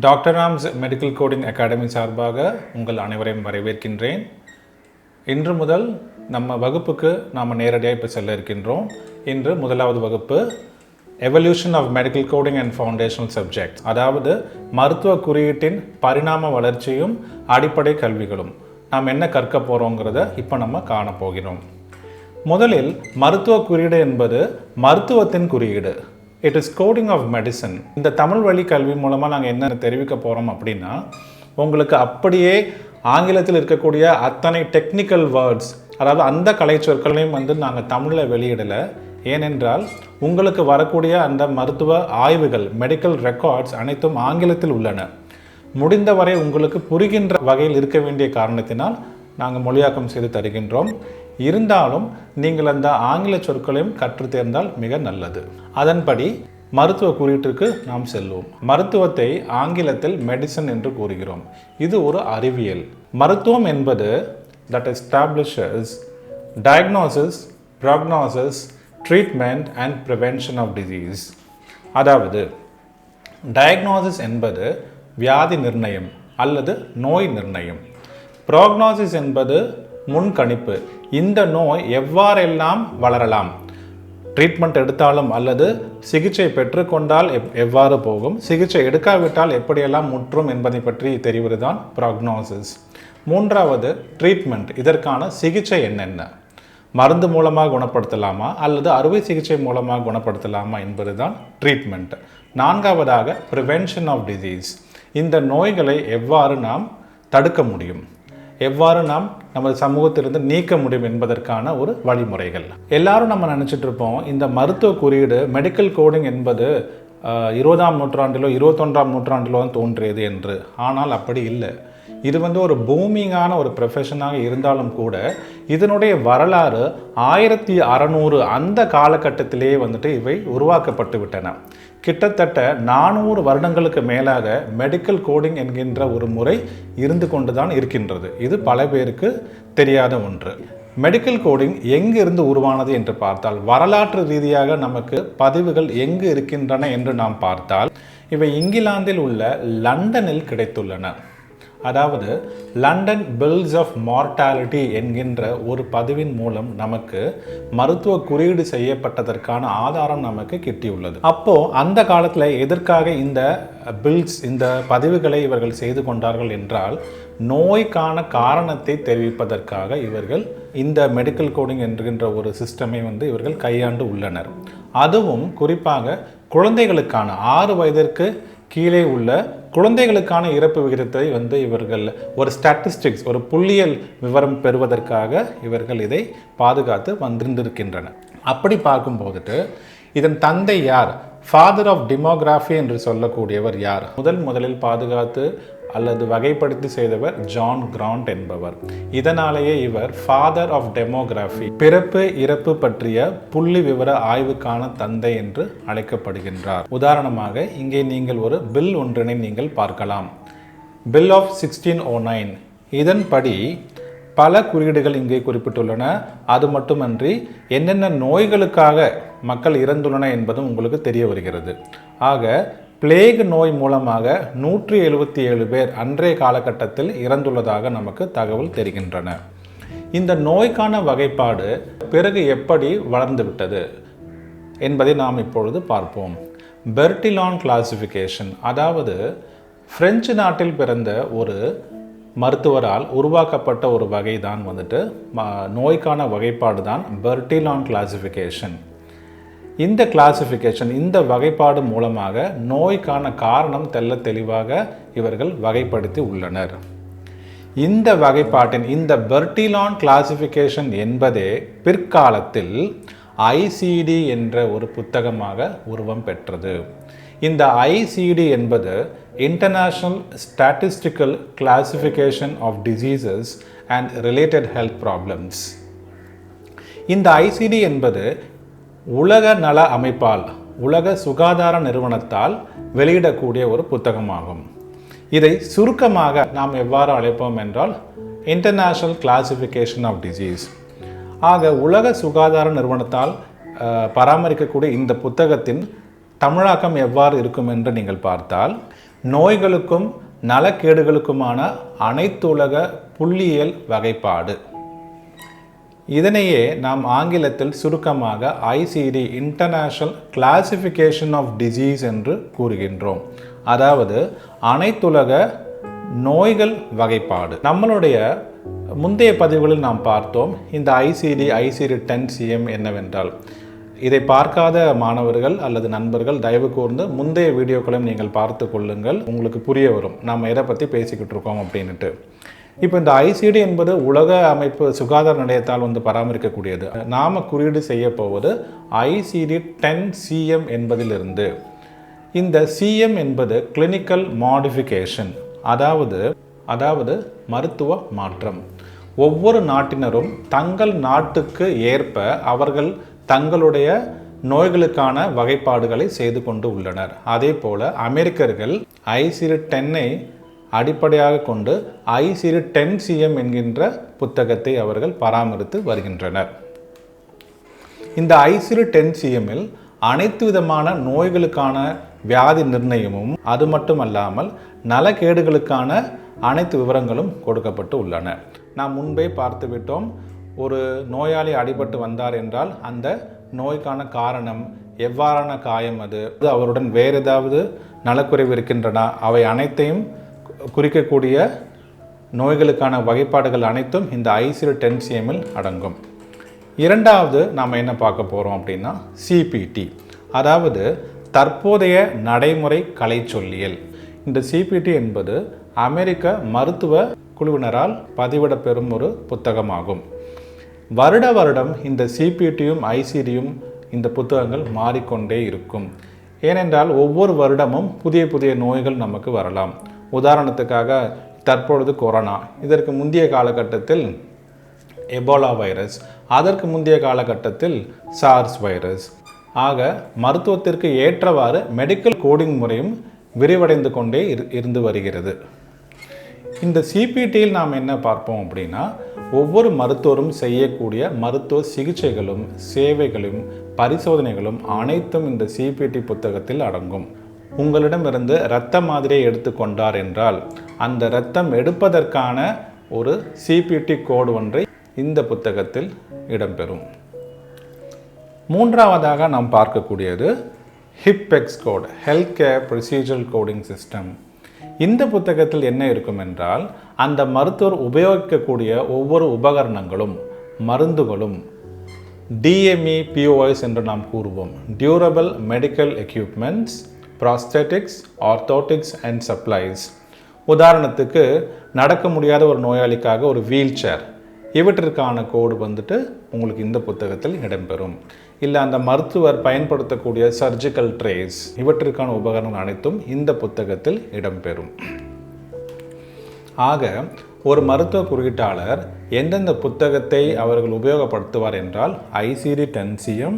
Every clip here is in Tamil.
Doctor rams medical coding academy சார்பாக உங்கள் அனைவரையும் வரவேற்கின்றேன். இன்று முதல் நம்ம வகுப்புக்கு நாம் நேரடியாக இப்போ செல்ல இருக்கின்றோம். இன்று முதலாவது வகுப்பு evolution of medical coding and foundational subject, அதாவது மருத்துவ குறியீட்டின் பரிணாம வளர்ச்சியும் அடிப்படை கல்விகளும். நாம் என்ன கற்க போகிறோங்கிறத இப்போ நம்ம காணப்போகிறோம். முதலில் மருத்துவ குறியீடு என்பது மருத்துவத்தின் குறியீடு. It is coding of medicine. இந்த தமிழ் வழி கல்வி மூலமாக நாங்கள் என்ன தெரிவிக்க போகிறோம் அப்படின்னா, உங்களுக்கு அப்படியே ஆங்கிலத்தில் இருக்கக்கூடிய அத்தனை டெக்னிக்கல் வேர்ட்ஸ், அதாவது அந்த கலை சொற்களையும் நாங்கள் தமிழில் வெளியிடலை. ஏனென்றால் உங்களுக்கு வரக்கூடிய அந்த மருத்துவ ஆய்வுகள், மெடிக்கல் ரெக்கார்ட்ஸ் அனைத்தும் ஆங்கிலத்தில் உள்ளன. முடிந்தவரை உங்களுக்கு புரிகின்ற வகையில் இருக்க வேண்டிய காரணத்தினால் நாங்கள் மொழியாக்கம் செய்து தருகின்றோம். இருந்தாலும் நீங்கள் அந்த ஆங்கில சொற்களையும் கற்று தேர்ந்தால் மிக நல்லது. அதன்படி மருத்துவ குறியீட்டிற்கு நாம் செல்வோம். மருத்துவத்தை ஆங்கிலத்தில் மெடிசன் என்று கூறுகிறோம். இது ஒரு அறிவியல். மருத்துவம் என்பது that establishes diagnosis, prognosis, treatment and prevention of disease. அதாவது டயக்னோசிஸ் என்பது வியாதி நிர்ணயம் அல்லது நோய் நிர்ணயம். ப்ராக்னோசிஸ் என்பது முன்கணிப்பு. இந்த நோய் எவ்வாறெல்லாம் வளரலாம், ட்ரீட்மெண்ட் எடுத்தாலும் அல்லது சிகிச்சை பெற்றுக்கொண்டால் எவ்வாறு போகும், சிகிச்சை எடுக்காவிட்டால் எப்படியெல்லாம் முற்றும் என்பதை பற்றி தெரிவது தான் ப்ராக்னோசிஸ். மூன்றாவது ட்ரீட்மெண்ட். இதற்கான சிகிச்சை என்னென்ன, மருந்து மூலமாக குணப்படுத்தலாமா அல்லது அறுவை சிகிச்சை மூலமாக குணப்படுத்தலாமா என்பது தான் ட்ரீட்மெண்ட். நான்காவதாக ப்ரிவென்ஷன் ஆஃப் டிசீஸ். இந்த நோய்களை எவ்வாறு நாம் தடுக்க முடியும், எவ்வாறு நாம் நமது சமூகத்திலிருந்து நீக்க முடியும் என்பதற்கான ஒரு வழிமுறைகள். எல்லாரும் நம்ம நினச்சிட்டு இருப்போம், இந்த மருத்துவ குறியீடு மெடிக்கல் கோடிங் என்பது 20ஆம் நூற்றாண்டிலோ 21ஆம் நூற்றாண்டிலோ தோன்றியது என்று. ஆனால் அப்படி இல்லை. இது ஒரு பூமிங்கான ஒரு ப்ரொஃபஷனாக இருந்தாலும் கூட இதனுடைய வரலாறு 1600 அந்த காலகட்டத்திலேயே இவை உருவாக்கப்பட்டு விட்டன. கிட்டத்தட்ட 400 வருடங்களுக்கு மேலாக மெடிக்கல் கோடிங் என்கின்ற ஒரு முறை இருந்து கொண்டுதான் இருக்கின்றது. இது பல பேருக்கு தெரியாத ஒன்று. மெடிக்கல் கோடிங் எங்கு இருந்து உருவானது என்று பார்த்தால், வரலாற்று ரீதியாக நமக்கு பதிவுகள் எங்கு இருக்கின்றன என்று நாம் பார்த்தால், இவை இங்கிலாந்தில் உள்ள லண்டனில் கிடைத்துள்ளன. அதாவது லண்டன் பில்ஸ் ஆஃப் மார்டாலிட்டி என்கின்ற ஒரு பதிவின் மூலம் நமக்கு மருத்துவ குறியீடு செய்யப்பட்டதற்கான ஆதாரம் நமக்கு கிட்டியுள்ளது. அப்போ அந்த காலத்தில் எதற்காக இந்த பில்ஸ், இந்த பதிவுகளை இவர்கள் செய்து கொண்டார்கள் என்றால், நோய்க்கான காரணத்தை தெரிவிப்பதற்காக இவர்கள் இந்த மெடிக்கல் கோடிங் என்கின்ற ஒரு சிஸ்டமை இவர்கள் கையாண்டு உள்ளனர். அதுவும் குறிப்பாக குழந்தைகளுக்கான 6 வயதிற்கு கீழே உள்ள குழந்தைகளுக்கான இறப்பு விகிதத்தை இவர்கள் ஒரு ஸ்டாட்டிஸ்டிக்ஸ், ஒரு புள்ளியியல் விவரம் பெறுவதற்காக இவர்கள் இதை பாதுகாத்து வந்திருக்கின்றனர். அப்படி பார்க்கும்போது இதன் தந்தை யார், ஃபாதர் ஆஃப் டெமோகிராஃபி என்று சொல்லக்கூடியவர் யார், முதலில் பாதுகாத்து அல்லது வகைப்படுத்தி செய்தவர் ஜான் கிராண்ட் என்பவர். இதனாலேயே இவர் ஃபாதர் ஆஃப் டெமோகிராஃபி, பிறப்பு இறப்பு பற்றிய புள்ளி விவர ஆய்வுக்கான தந்தை என்று அழைக்கப்படுகின்றார். உதாரணமாக இங்கே நீங்கள் ஒரு பில் ஒன்றினை நீங்கள் பார்க்கலாம், பில் ஆஃப் 1609. இதன்படி பல குறியீடுகள் இங்கே குறிப்பிட்டுள்ளன. அது மட்டுமன்றி என்னென்ன நோய்களுக்காக மக்கள் இறந்துள்ளன என்பதும் உங்களுக்கு தெரிய வருகிறது. ஆக பிளேக் நோய் மூலமாக 177 பேர் அன்றைய காலகட்டத்தில் இறந்துள்ளதாக நமக்கு தகவல் தெரிகின்றன. இந்த நோய்க்கான வகைப்பாடு பிறகு எப்படி வளர்ந்துவிட்டது என்பதை நாம் இப்பொழுது பார்ப்போம். பெர்டிலான் கிளாசிஃபிகேஷன், அதாவது பிரெஞ்சு நாட்டில் பிறந்த ஒரு மருத்துவரால் உருவாக்கப்பட்ட ஒரு வகை தான் நோய்க்கான வகைப்பாடு தான் பெர்டிலான் கிளாசிஃபிகேஷன். இந்த கிளாசிஃபிகேஷன், இந்த வகைப்பாடு மூலமாக நோய்க்கான காரணம் தெளிவாக இவர்கள் வகைப்படுத்தி உள்ளனர். இந்த வகைப்பாட்டின், இந்த பெர்டிலான் கிளாசிஃபிகேஷன் என்பதே பிற்காலத்தில் ICD என்ற ஒரு புத்தகமாக உருவம் பெற்றது. இந்த ICD என்பது international statistical classification of diseases and related health problems. இந்த ICD என்பது உலக நல அமைப்பால், உலக சுகாதார நிறுவனத்தால் வெளியிடக்கூடிய ஒரு புத்தகமாகும். இதை சுருக்கமாக நாம் எவ்வாறு அழைப்போம் என்றால் இன்டர்நேஷனல் கிளாசிஃபிகேஷன் ஆஃப் டிசீஸ். ஆக உலக சுகாதார நிறுவனத்தால் பராமரிக்கக்கூடிய இந்த புத்தகத்தின் தமிழாக்கம் எவ்வாறு இருக்கும் என்று நீங்கள் பார்த்தால், நோய்களுக்கும் நலக்கேடுகளுக்குமான அனைத்துலக புள்ளியியல் வகைப்பாடு. இதனையே நாம் ஆங்கிலத்தில் சுருக்கமாக ICD international classification of disease என்று கூறுகின்றோம். அதாவது அனைத்துலக நோய்கள் வகைப்பாடு. நம்மளுடைய முந்தைய பதிவுகளில் நாம் பார்த்தோம் இந்த ICD-10 என்னவென்றால். இதை பார்க்காத மாணவர்கள் அல்லது நண்பர்கள் தயவு கூர்ந்து முந்தைய வீடியோக்களையும் நீங்கள் பார்த்து கொள்ளுங்கள். உங்களுக்கு புரிய வரும் நாம் எதை பற்றி பேசிக்கிட்டு இருக்கோம் அப்படின்ட்டு. இப்போ இந்த ICD என்பது உலக அமைப்பு சுகாதார நிலையத்தால் பராமரிக்கக்கூடியது. நாம் குறியீடு செய்ய போவது ICD-10 என்பதிலிருந்து. இந்த CM என்பது கிளினிக்கல் மாடிஃபிகேஷன், அதாவது மருத்துவ மாற்றம். ஒவ்வொரு நாட்டினரும் தங்கள் நாட்டுக்கு ஏற்ப அவர்கள் தங்களுடைய நோய்களுக்கான வகைப்பாடுகளை செய்து கொண்டு உள்ளனர். அதே போல அமெரிக்கர்கள் ICD-10 அடிப்படையாக கொண்டு ICD-10 என்கின்ற புத்தகத்தை அவர்கள் பராமரித்து வருகின்றனர். இந்த ICD-10 அனைத்து விதமான நோய்களுக்கான வியாதி நிர்ணயமும் அது மட்டுமல்லாமல் நலக்கேடுகளுக்கான அனைத்து விவரங்களும் கொடுக்கப்பட்டு உள்ளன. நாம் முன்பே பார்த்துவிட்டோம், ஒரு நோயாளி அடிபட்டு வந்தார் என்றால் அந்த நோய்க்கான காரணம், எவ்வாறான காயம், அது அவருடன் வேறு ஏதாவது நலக்குறைவு இருக்கின்றன, அவை அனைத்தையும் குறிக்கக்கூடிய நோய்களுக்கான வகைப்பாடுகள் அனைத்தும் இந்த ICD-10 அடங்கும். இரண்டாவது நாம் என்ன பார்க்க போகிறோம் அப்படின்னா CPT, அதாவது தற்போதைய நடைமுறை கலை சொல்லியல். இந்த CPT என்பது அமெரிக்க மருத்துவ குழுவினரால் பதிவிட பெறும் ஒரு புத்தகமாகும். வருடம் இந்த CPTயும் ICDயும் இந்த புத்தகங்கள் மாறிக்கொண்டே இருக்கும். ஏனென்றால் ஒவ்வொரு வருடமும் புதிய நோய்கள் நமக்கு வரலாம். உதாரணத்துக்காக தற்பொழுது கொரோனா, இதற்கு முந்தைய காலகட்டத்தில் எபோலா வைரஸ், அதற்கு முந்தைய காலகட்டத்தில் சார்ஸ் வைரஸ். ஆக மருத்துவத்திற்கு ஏற்றவாறு மெடிக்கல் கோடிங் முறையும் விரிவடைந்து கொண்டே இருந்து வருகிறது. இந்த CPTயில் நாம் என்ன பார்ப்போம் அப்படின்னா, ஒவ்வொரு மருத்துவரும் செய்யக்கூடிய மருத்துவ சிகிச்சைகளும் சேவைகளும் பரிசோதனைகளும் அனைத்தும் இந்த CPT புத்தகத்தில் அடங்கும். உங்களிடமிருந்து இரத்த மாதிரியை எடுத்துக்கொண்டார் என்றால் அந்த இரத்தம் எடுப்பதற்கான ஒரு CPT கோடு ஒன்றை இந்த புத்தகத்தில் இடம்பெறும். மூன்றாவதாக நாம் பார்க்கக்கூடியது HIPEX code, health care procedural coding system. இந்த புத்தகத்தில் என்ன இருக்கும் என்றால், அந்த மருத்துவர் உபயோகிக்கக்கூடிய ஒவ்வொரு உபகரணங்களும் மருந்துகளும் DME POS என்று நாம் கூறுவோம், durable medical equipments, prosthetics, orthotics and supplies. உதாரணத்துக்கு நடக்க முடியாத ஒரு நோயாளிக்காக ஒரு வீல் சேர், இவற்றிற்கான கோடு உங்களுக்கு இந்த புத்தகத்தில் இடம்பெறும். இல்லை அந்த மருத்துவர் பயன்படுத்தக்கூடிய சர்ஜிக்கல் ட்ரேஸ், இவற்றிற்கான உபகரணங்கள் அனைத்தும் இந்த புத்தகத்தில் இடம்பெறும். ஆக ஒரு மருத்துவ குறியீட்டாளர் எந்தெந்த புத்தகத்தை அவர்கள் உபயோகப்படுத்துவார் என்றால் ICD-10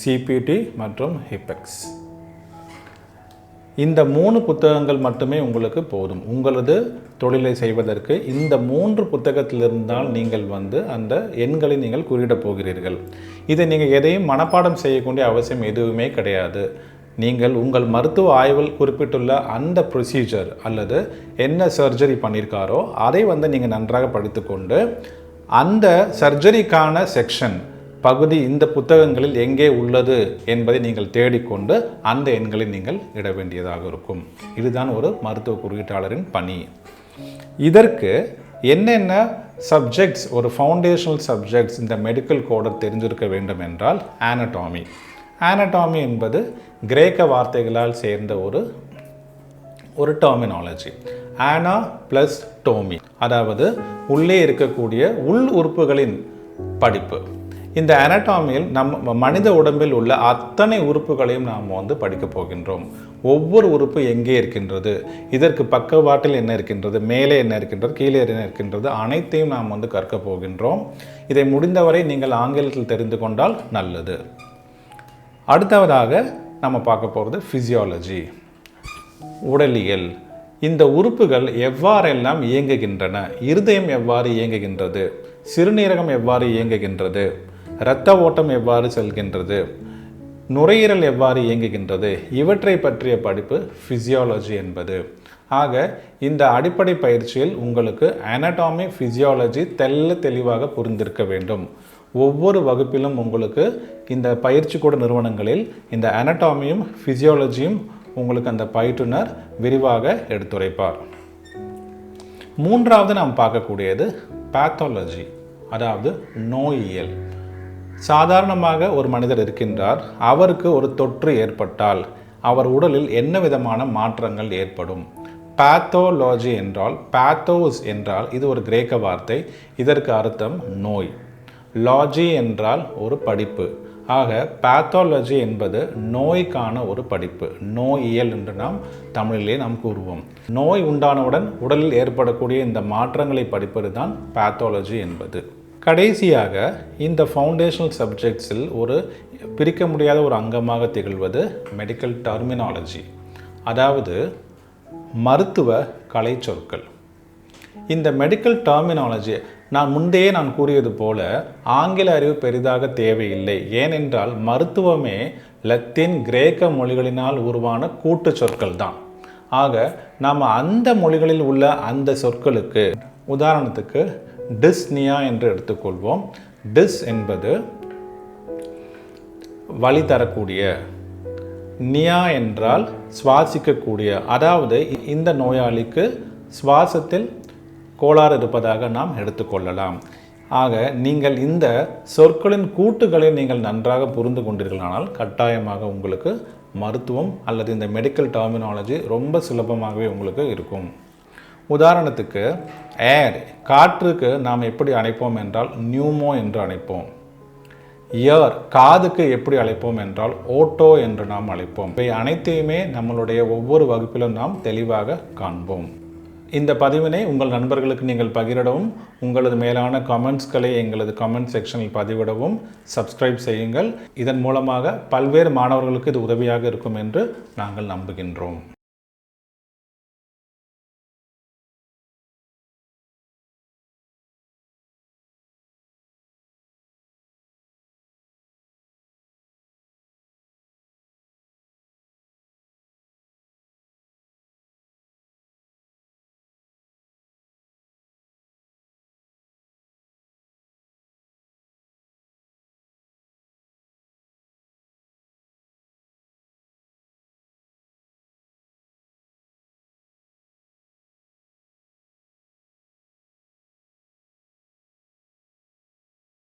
CPT மற்றும் HIPEX. இந்த 3 புத்தகங்கள் மட்டுமே உங்களுக்கு போதும். உங்களது தொழிலை செய்வதற்கு இந்த 3 புத்தகத்தில் இருந்தால் நீங்கள் அந்த எண்களை நீங்கள் குறியிடப் போகிறீர்கள். இதை நீங்கள் எதையும் மனப்பாடம் செய்யக்கூடிய அவசியம் எதுவுமே கிடையாது. நீங்கள் உங்கள் மருத்துவ ஆய்வில் குறிப்பிட்டுள்ள அந்த ப்ரொசீஜர் அல்லது என்ன சர்ஜரி பண்ணியிருக்காரோ அதை நீங்கள் நன்றாக படித்துக்கொண்டு அந்த சர்ஜரிக்கான செக்ஷன் பகுதி இந்த புத்தகங்களில் எங்கே உள்ளது என்பதை நீங்கள் தேடிக்கொண்டு அந்த எண்களை நீங்கள் இட வேண்டியதாக இருக்கும். இதுதான் ஒரு மருத்துவ குறியீட்டாளரின் பணி. இதற்கு என்னென்ன சப்ஜெக்ட்ஸ், ஒரு ஃபவுண்டேஷனல் சப்ஜெக்ட்ஸ் இந்த மெடிக்கல் கோடை தெரிஞ்சிருக்க வேண்டும் என்றால் ஆனடாமி. ஆனடாமி என்பது கிரேக்க வார்த்தைகளால் சேர்ந்த ஒரு டெர்மினாலஜி. ஆனா ப்ளஸ் டோமி, அதாவது உள்ளே இருக்கக்கூடிய உள் உறுப்புகளின் படிப்பு. இந்த அனடாமியில் மனித உடம்பில் உள்ள அத்தனை உறுப்புகளையும் நாம் படிக்க போகின்றோம். ஒவ்வொரு உறுப்பு எங்கே இருக்கின்றது, இதற்கு பக்கவாட்டில் என்ன இருக்கின்றது, மேலே என்ன இருக்கின்றது, கீழே என்ன இருக்கின்றது, அனைத்தையும் நாம் கற்க போகின்றோம். இதை முடிந்தவரை நீங்கள் ஆங்கிலத்தில் தெரிந்து கொண்டால் நல்லது. அடுத்தவதாக நம்ம பார்க்க போகிறது ஃபிசியாலஜி, உடலியல். இந்த உறுப்புகள் எவ்வாறெல்லாம் இயங்குகின்றன, இருதயம் எவ்வாறு இயங்குகின்றது, சிறுநீரகம் எவ்வாறு இயங்குகின்றது, இரத்த ஓட்டம் எவ்வாறு செல்கின்றது, நுரையீரல் எவ்வாறு இயங்குகின்றது, இவற்றை பற்றிய படிப்பு ஃபிசியாலஜி என்பது. ஆக இந்த அடிப்படை பயிற்சியில் உங்களுக்கு அனாட்டாமி, ஃபிசியாலஜி தெளிவாக புரிந்திருக்க வேண்டும். ஒவ்வொரு வகுப்பிலும் உங்களுக்கு இந்த பயிற்சி கூட நிறுவனங்களில் இந்த அனாட்டாமியும் ஃபிசியாலஜியும் உங்களுக்கு அந்த பயிற்றுனர் விரிவாக எடுத்துரைப்பார். மூன்றாவது நாம் பார்க்கக்கூடியது பேத்தாலஜி, அதாவது நோயியல். சாதாரணமாக ஒரு மனிதர் இருக்கின்றார், அவருக்கு ஒரு தொற்று ஏற்பட்டால் அவர் உடலில் என்ன விதமான மாற்றங்கள் ஏற்படும். பேத்தாலஜி என்றால், பேத்தோஸ் என்றால் இது ஒரு கிரேக்க வார்த்தை, இதற்கு அர்த்தம் நோய். லாஜி என்றால் ஒரு படிப்பு. ஆக பேத்தாலஜி என்பது நோய்க்கான ஒரு படிப்பு, நோயியல் என்று நாம் தமிழிலே நாம் கூறுவோம். நோய் உண்டானவுடன் உடலில் ஏற்படக்கூடிய இந்த மாற்றங்களை படிப்பது தான் பேத்தாலஜி என்பது. கடைசியாக இந்த ஃபவுண்டேஷனல் சப்ஜெக்ட்ஸில் ஒரு பிரிக்க முடியாத ஒரு அங்கமாக திகழ்வது மெடிக்கல் டெர்மினாலஜி, அதாவது மருத்துவ கலை சொற்கள். இந்த மெடிக்கல் டெர்மினாலஜி நான் கூறியது போல ஆங்கில அறிவு பெரிதாக தேவையில்லை. ஏனென்றால் மருத்துவமே லத்தீன், கிரேக்க மொழிகளினால் உருவான கூட்டு சொற்கள் தான். ஆக நாம் அந்த மொழிகளில் உள்ள அந்த சொற்களுக்கு, உதாரணத்துக்கு டிஸ்னியா என்று எடுத்துக்கொள்வோம். டிஸ் என்பது வலி தரக்கூடிய, நியா என்றால் சுவாசிக்கக்கூடிய, அதாவது இந்த நோயாளிக்கு சுவாசத்தில் கோளாறு இருப்பதாக நாம் எடுத்துக்கொள்ளலாம். ஆக நீங்கள் இந்த சொற்களின் கூட்டுகளை நீங்கள் நன்றாக புரிந்து கொண்டீர்களானால் கட்டாயமாக உங்களுக்கு மருத்துவம் அல்லது இந்த மெடிக்கல் டெர்மினாலஜி ரொம்ப சுலபமாகவே உங்களுக்கு இருக்கும். உதாரணத்துக்கு ஏர், காற்றுக்கு நாம் எப்படி அழைப்போம் என்றால் நியூமோ என்று அழைப்போம். இயர், காதுக்கு எப்படி அழைப்போம் என்றால் ஓட்டோ என்று நாம் அழைப்போம். இவை அனைத்தையுமே நம்மளுடைய ஒவ்வொரு வகுப்பிலும் நாம் தெளிவாக காண்போம். இந்த பதிவினை உங்கள் நண்பர்களுக்கு நீங்கள் பகிரிடவும், உங்களது மேலான கமெண்ட்ஸ்களை எங்களது கமெண்ட் செக்ஷனில் பதிவிடவும், சப்ஸ்கிரைப் செய்யுங்கள். இதன் மூலமாக பல்வேறு மாணவர்களுக்கு இது உதவியாக இருக்கும் என்று நாங்கள் நம்புகின்றோம்.